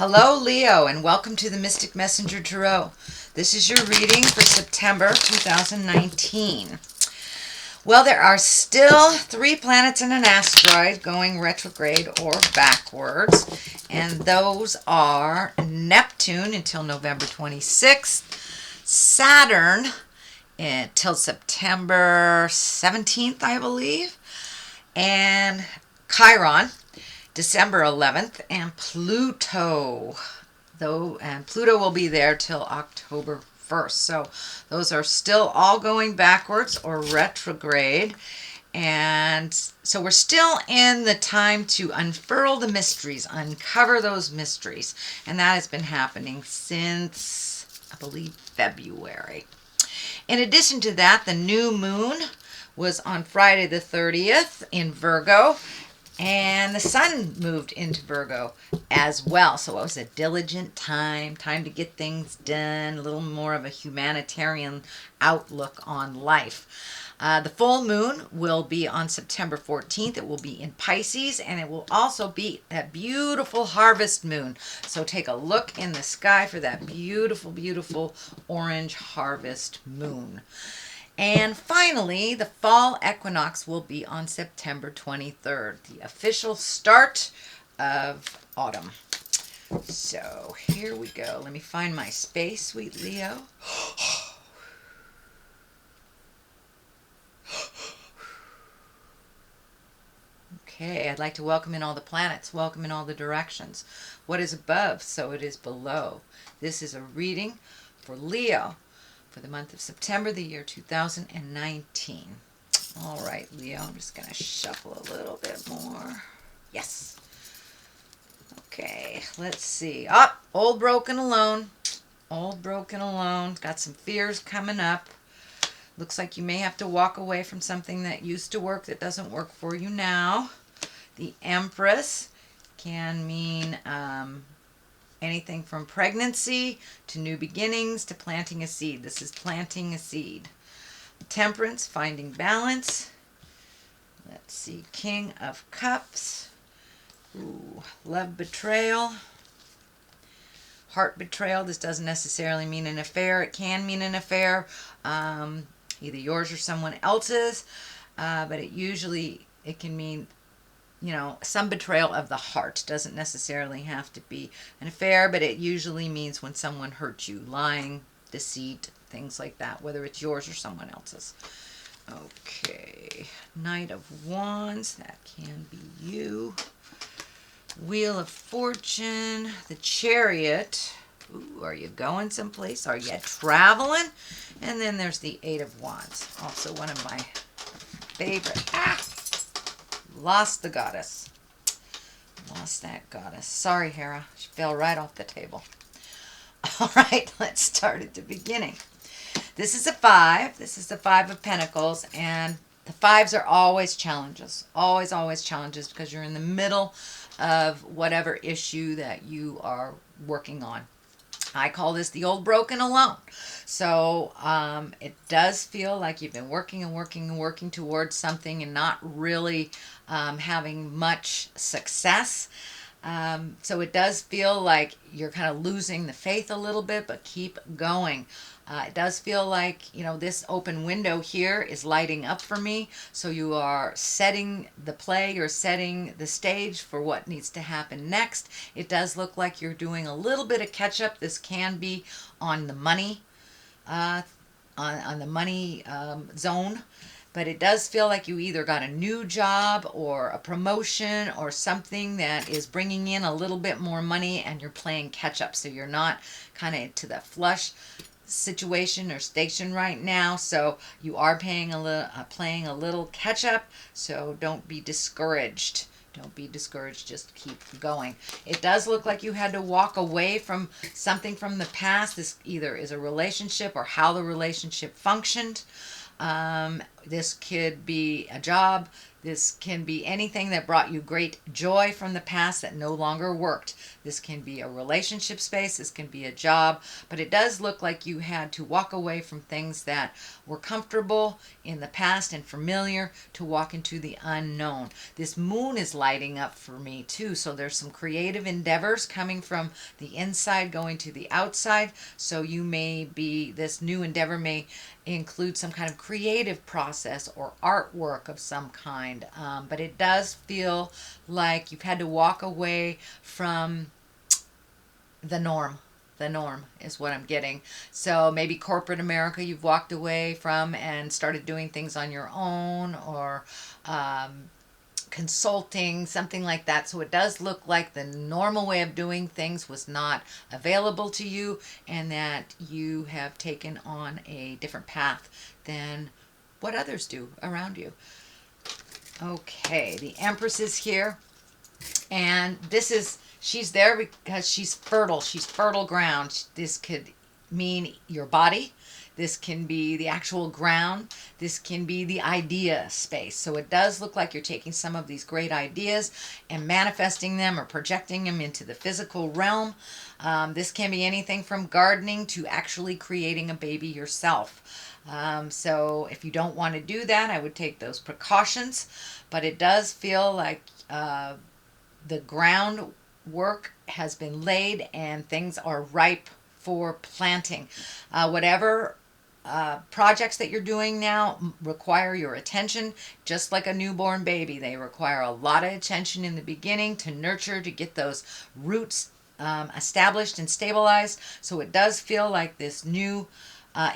Hello, Leo, and welcome to the Mystic Messenger Tarot. This is your reading for September 2019. Well, there are still 3 planets and an asteroid going retrograde or backwards, and those are Neptune until November 26th, Saturn until September 17th, I believe, and Chiron December 11th, and Pluto will be there till October 1st. So those are still all going backwards or retrograde. And so we're still in the time to unfurl the mysteries, uncover those mysteries. And that has been happening since, I believe, February. In addition to that, the new moon was on Friday the 30th in Virgo. And the sun moved into Virgo as well. So it was a diligent time to get things done, a little more of a humanitarian outlook on life. The full moon will be on September 14th. It will be in Pisces, and it will also be that beautiful harvest moon. So take a look in the sky for that beautiful, beautiful orange harvest moon. And finally, the fall equinox will be on September 23rd, the official start of autumn. So here we go. Let me find my space, sweet Leo. Okay, I'd like to welcome in all the planets, welcome in all the directions. What is above, so it is below. This is a reading for Leo for the month of September, the year 2019. All right, Leo, I'm just going to shuffle a little bit more. Yes. Okay, let's see. Old broken alone. Old broken alone. Got some fears coming up. Looks like you may have to walk away from something that used to work that doesn't work for you now. The Empress can mean anything from pregnancy to new beginnings to planting a seed. This is planting a seed. Temperance, finding balance. Let's see. King of Cups. Ooh, love betrayal. Heart betrayal. This doesn't necessarily mean an affair. It can mean an affair, either yours or someone else's. But it can mean, some betrayal of the heart. Doesn't necessarily have to be an affair, but it usually means when someone hurts you. Lying, deceit, things like that, whether it's yours or someone else's. Okay, Knight of Wands, that can be you. Wheel of Fortune, the Chariot. Ooh, are you going someplace? Are you traveling? And then there's the Eight of Wands, also one of my favorite. Lost the goddess. Lost that goddess. Sorry, Hera. She fell right off the table. All right, let's start at the beginning. This is a 5. This is the 5 of Pentacles, and the 5s are always challenges. Always, always challenges, because you're in the middle of whatever issue that you are working on. I call this the old broken alone. So it does feel like you've been working and working and working towards something and not really having much success. So it does feel like you're kind of losing the faith a little bit, but keep going. It does feel like, this open window here is lighting up for me. So you are setting the play, you're setting the stage for what needs to happen next. It does look like you're doing a little bit of catch up. This can be on the money, on the money zone. But it does feel like you either got a new job or a promotion or something that is bringing in a little bit more money, and you're playing catch up. So you're not kind of to the flush situation or station right now. So you are playing a little catch up. So don't be discouraged. Don't be discouraged. Just keep going. It does look like you had to walk away from something from the past. This either is a relationship or how the relationship functioned. This could be a job. This can be anything that brought you great joy from the past that no longer worked. This can be a relationship space. This can be a job. But it does look like you had to walk away from things that were comfortable in the past and familiar to walk into the unknown. This moon is lighting up for me too. So there's some creative endeavors coming from the inside going to the outside. So you may be, this new endeavor may include some kind of creative process or artwork of some kind. But it does feel like you've had to walk away from the norm. The norm is what I'm getting. So maybe corporate America you've walked away from and started doing things on your own, or consulting, something like that. So it does look like the normal way of doing things was not available to you, and that you have taken on a different path than what others do around you. Okay, the Empress is here, and this is, she's there because she's fertile. She's fertile ground. This could mean your body. This can be the actual ground. This can be the idea space. So it does look like you're taking some of these great ideas and manifesting them or projecting them into the physical realm. This can be anything from gardening to actually creating a baby yourself. So if you don't want to do that, I would take those precautions. But it does feel like the groundwork has been laid and things are ripe for planting. Whatever projects that you're doing now require your attention, just like a newborn baby. They require a lot of attention in the beginning to nurture, to get those roots established and stabilized. So it does feel like this new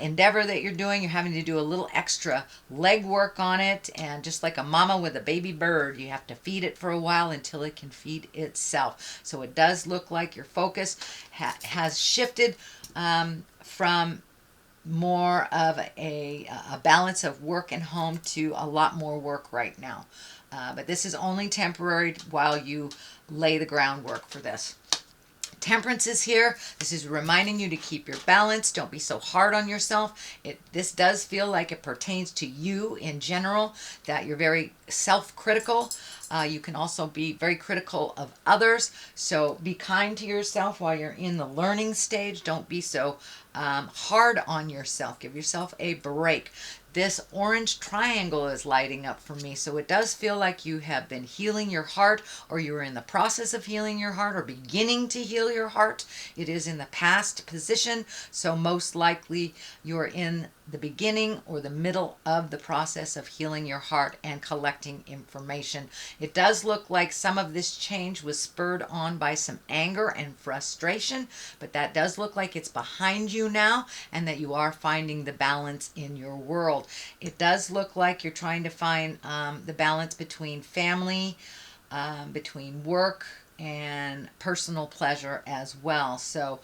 endeavor that you're doing, you're having to do a little extra leg work on it. And just like a mama with a baby bird, you have to feed it for a while until it can feed itself. So it does look like your focus has shifted from more of a balance of work and home to a lot more work right now. But this is only temporary while you lay the groundwork for this. Temperance is here. This is reminding you to keep your balance. Don't be so hard on yourself. This does feel like it pertains to you in general, that you're very self-critical. You can also be very critical of others. So be kind to yourself while you're in the learning stage. Don't be so hard on yourself. Give yourself a break. This orange triangle is lighting up for me. So it does feel like you have been healing your heart, or you're in the process of healing your heart, or beginning to heal your heart. It is in the past position. So most likely you're in the beginning or the middle of the process of healing your heart and collecting information. It does look like some of this change was spurred on by some anger and frustration, but that does look like it's behind you now, and that you are finding the balance in your world. It does look like you're trying to find the balance between family, between work, and personal pleasure as well. So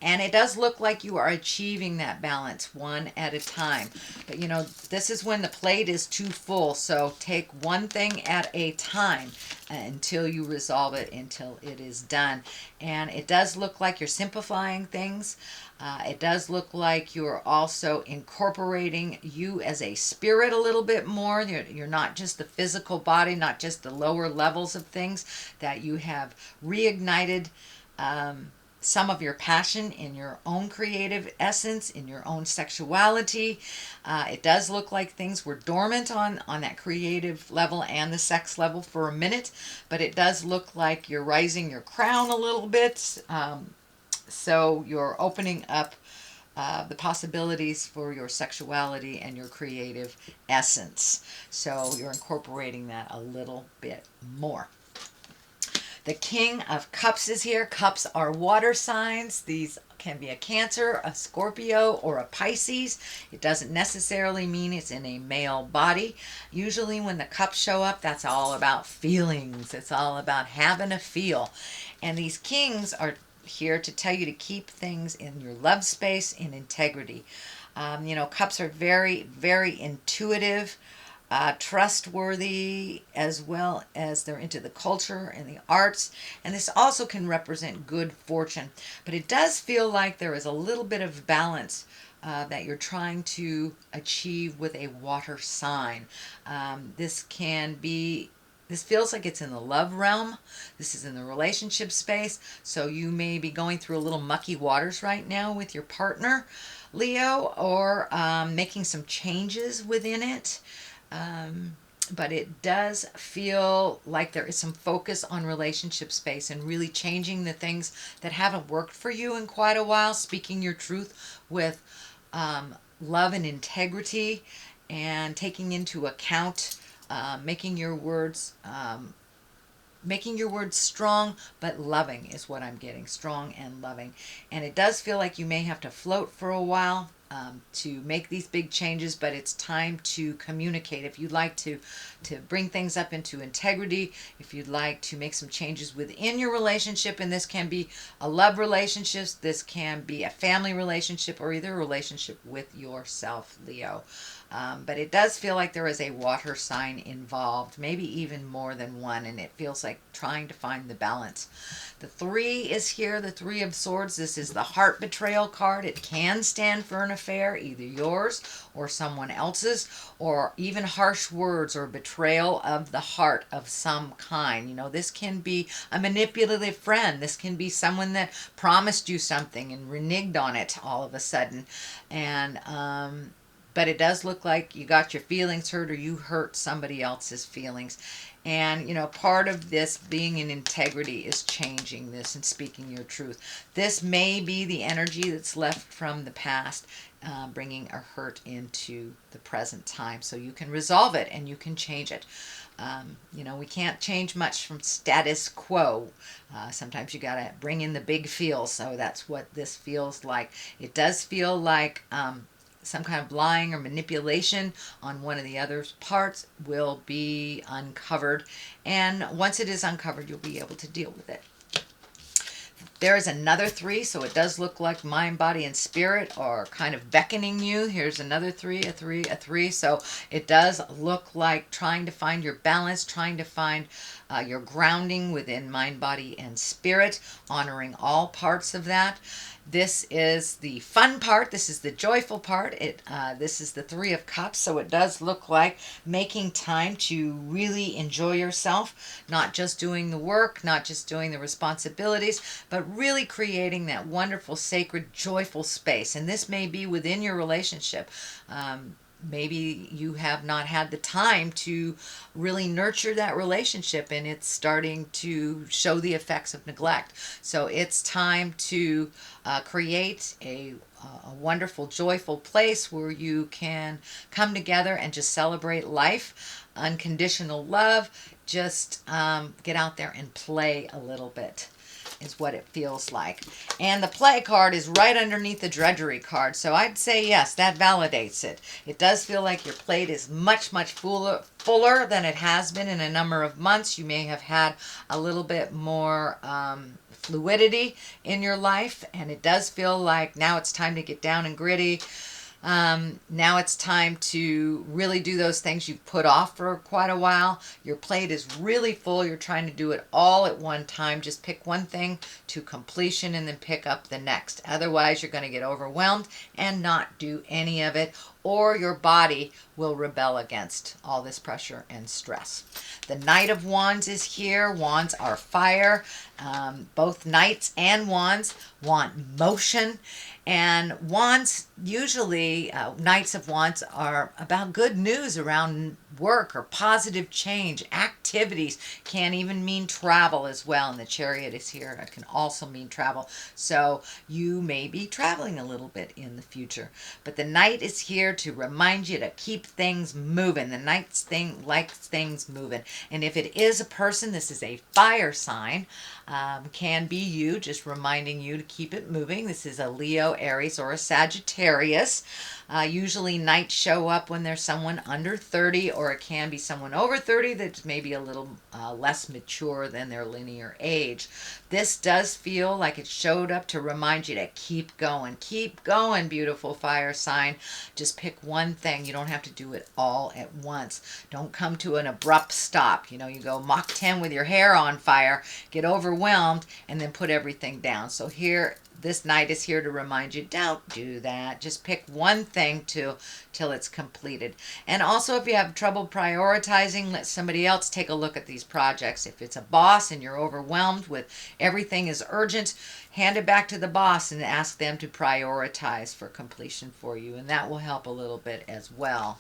and it does look like you are achieving that balance one at a time. But you know, this is when the plate is too full. So take one thing at a time until you resolve it, until it is done. And it does look like you're simplifying things. It does look like you're also incorporating you as a spirit a little bit more. You're not just the physical body, not just the lower levels of things, that you have reignited some of your passion in your own creative essence, in your own sexuality. It does look like things were dormant on that creative level and the sex level for a minute, but it does look like you're rising your crown a little bit. So you're opening up the possibilities for your sexuality and your creative essence. So you're incorporating that a little bit more. The King of Cups is here. Cups are water signs. These can be a Cancer, a Scorpio, or a Pisces. It doesn't necessarily mean it's in a male body. Usually when the cups show up, that's all about feelings. It's all about having a feel. And these kings are here to tell you to keep things in your love space in integrity. You know, cups are very, very intuitive, trustworthy, as well as they're into the culture and the arts. And this also can represent good fortune. But it does feel like there is a little bit of balance that you're trying to achieve with a water sign. This can be, this feels like it's in the love realm. This is in the relationship space. So you may be going through a little mucky waters right now with your partner, Leo, or making some changes within it. But it does feel like there is some focus on relationship space and really changing the things that haven't worked for you in quite a while, speaking your truth with love and integrity, and taking into account making your words strong but loving is what I'm getting. Strong and loving. And it does feel like you may have to float for a while to make these big changes, but it's time to communicate. If you'd like to bring things up into integrity, if you'd like to make some changes within your relationship, and this can be a love relationship, this can be a family relationship, or either a relationship with yourself, Leo. But it does feel like there is a water sign involved, maybe even more than one, and it feels like trying to find the balance. The 3 is here, the 3 of Swords. This is the heart betrayal card. It can stand for an affair, either yours or someone else's, or even harsh words or betrayal of the heart of some kind. You know, this can be a manipulative friend. This can be someone that promised you something and reneged on it all of a sudden. And, but it does look like you got your feelings hurt, or you hurt somebody else's feelings. And, you know, part of this being in integrity is changing this and speaking your truth. This may be the energy that's left from the past, bringing a hurt into the present time. So you can resolve it and you can change it. You know, we can't change much from status quo. Sometimes you got to bring in the big feel. So that's what this feels like. It does feel like some kind of lying or manipulation on one of the other parts will be uncovered. And once it is uncovered, you'll be able to deal with it. There is another 3, so it does look like mind, body, and spirit are kind of beckoning you. Here's another 3, a 3, a 3. So it does look like trying to find your balance, trying to find your grounding within mind, body, and spirit, honoring all parts of that. This is the fun part. This is the joyful part. This is the 3 of Cups, so it does look like making time to really enjoy yourself, not just doing the work, not just doing the responsibilities, but really creating that wonderful, sacred, joyful space. And this may be within your relationship. Maybe you have not had the time to really nurture that relationship, and it's starting to show the effects of neglect. So it's time to create a wonderful, joyful place where you can come together and just celebrate life, unconditional love. Just get out there and play a little bit is what it feels like. And the play card is right underneath the drudgery card. So I'd say yes, that validates it. It does feel like your plate is much, much fuller than it has been in a number of months. You may have had a little bit more fluidity in your life, and it does feel like now it's time to get down and gritty. Now it's time to really do those things you've put off for quite a while. Your plate is really full. You're trying to do it all at one time. Just pick one thing to completion and then pick up the next. Otherwise, you're going to get overwhelmed and not do any of it, or your body will rebel against all this pressure and stress. The Knight of Wands is here. Wands are fire. Both Knights and Wands want motion. And Wands, usually Knights of Wands are about good news around work or positive change, activities. Can even mean travel as well. And the Chariot is here. It can also mean travel. So you may be traveling a little bit in the future. But the Knight is here to remind you to keep things moving. The Knight's thing likes things moving. And if it is a person, this is a fire sign. Can be you, just reminding you to keep it moving. This is a Leo, Aries, or a Sagittarius. Usually Knights show up when there's someone under 30, or it can be someone over 30 that's maybe a little less mature than their linear age. This does feel like it showed up to remind you to keep going. Keep going, beautiful fire sign. Just pick one thing. You don't have to do it all at once. Don't come to an abrupt stop. You know, you go Mach 10 with your hair on fire, get overwhelmed, and then put everything down. So here, this night is here to remind you, don't do that. Just pick one thing till it's completed. And also, if you have trouble prioritizing, let somebody else take a look at these projects. If it's a boss and you're overwhelmed with everything is urgent, hand it back to the boss and ask them to prioritize for completion for you. And that will help a little bit as well.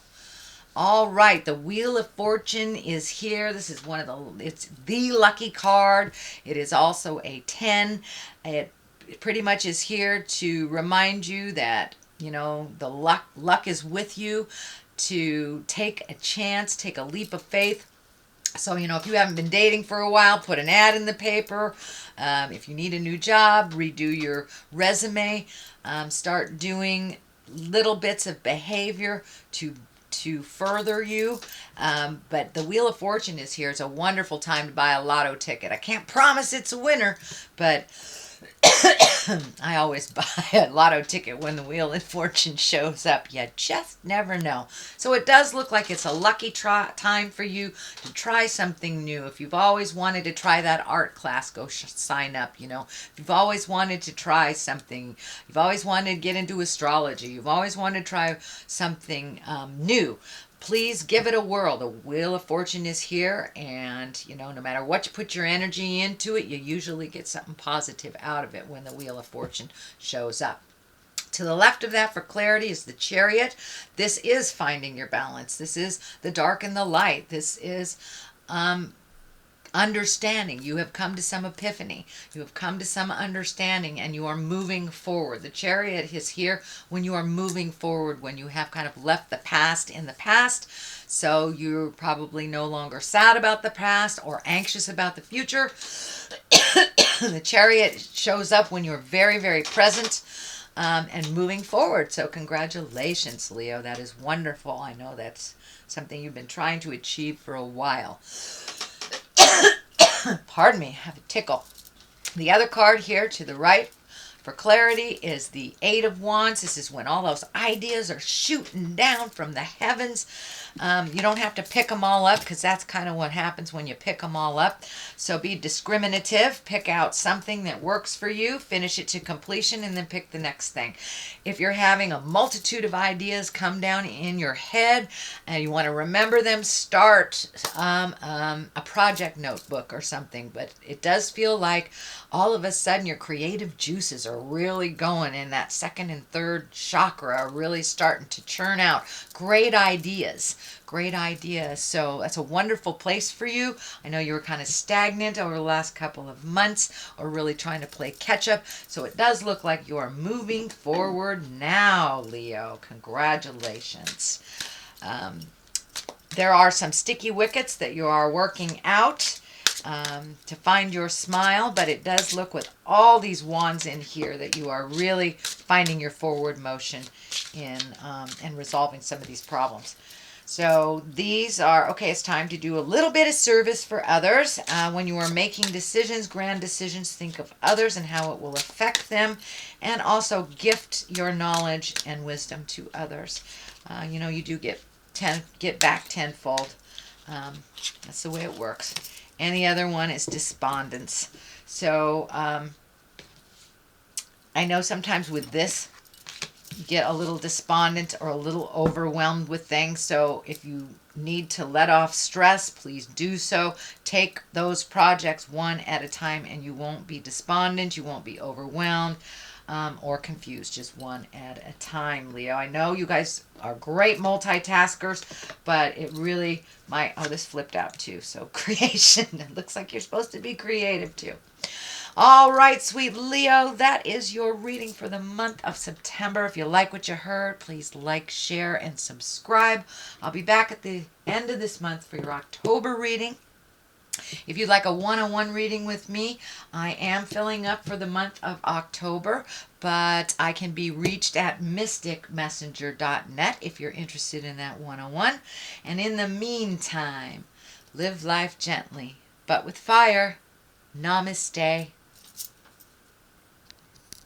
All right, the Wheel of Fortune is here. This is it's the lucky card. It is also a 10. It pretty much is here to remind you that, you know, the luck is with you, to take a chance, take a leap of faith. So, you know, if you haven't been dating for a while, put an ad in the paper. If you need a new job, redo your resume. Start doing little bits of behavior to further you. But the Wheel of Fortune is here. It's a wonderful time to buy a lotto ticket. I can't promise it's a winner, but I always buy a lotto ticket when the Wheel of Fortune shows up. You just never know. So it does look like it's a lucky time for you to try something new. If you've always wanted to try that art class, go sign up. You know, if you've always wanted to try something, you've always wanted to get into astrology, you've always wanted to try something new, please give it a whirl. The Wheel of Fortune is here, and, you know, no matter what you put your energy into it, you usually get something positive out of it when the Wheel of Fortune shows up. To the left of that for clarity is the Chariot. This is finding your balance. This is the dark and the light. This is understanding. You have come to some epiphany. You have come to some understanding, and you are moving forward. The Chariot is here when you are moving forward, when you have kind of left the past in the past. So you're probably no longer sad about the past or anxious about the future. The Chariot shows up when you're very, very present and moving forward. So congratulations, Leo. That is wonderful. I know that's something you've been trying to achieve for a while. Pardon me, I have a tickle. The other card here to the right for clarity is the Eight of Wands. This is when all those ideas are shooting down from the heavens. You don't have to pick them all up, because that's kind of what happens when you pick them all up. So be discriminative. Pick out something that works for you, finish it to completion, and then pick the next thing. If you're having a multitude of ideas come down in your head and you want to remember them, start a project notebook or something. But it does feel like all of a sudden your creative juices are really going, and that second and third chakra are really starting to churn out great ideas. Great idea. So that's a wonderful place for you. I know you were kind of stagnant over the last couple of months, or really trying to play catch up. So it does look like you are moving forward now, Leo. Congratulations. There are some sticky wickets that you are working out to find your smile, but it does look with all these wands in here that you are really finding your forward motion in and resolving some of these problems. So these are, okay, it's time to do a little bit of service for others. When you are making decisions, grand decisions, think of others and how it will affect them, and also gift your knowledge and wisdom to others. You know, you do get back tenfold. That's the way it works. And the other one is despondence. So I know sometimes with this, you get a little despondent or a little overwhelmed with things. So if you need to let off stress, please do so. Take those projects one at a time, and you won't be despondent, you won't be overwhelmed or confused. Just one at a time, Leo. I know you guys are great multitaskers, but it really might... Oh, this flipped out too. So creation. It looks like you're supposed to be creative too. All right, sweet Leo, that is your reading for the month of September. If you like what you heard, please like, share, and subscribe. I'll be back at the end of this month for your October reading. If you'd like a one-on-one reading with me, I am filling up for the month of October, but I can be reached at mysticmessenger.net if you're interested in that one-on-one. And in the meantime, live life gently, but with fire. Namaste.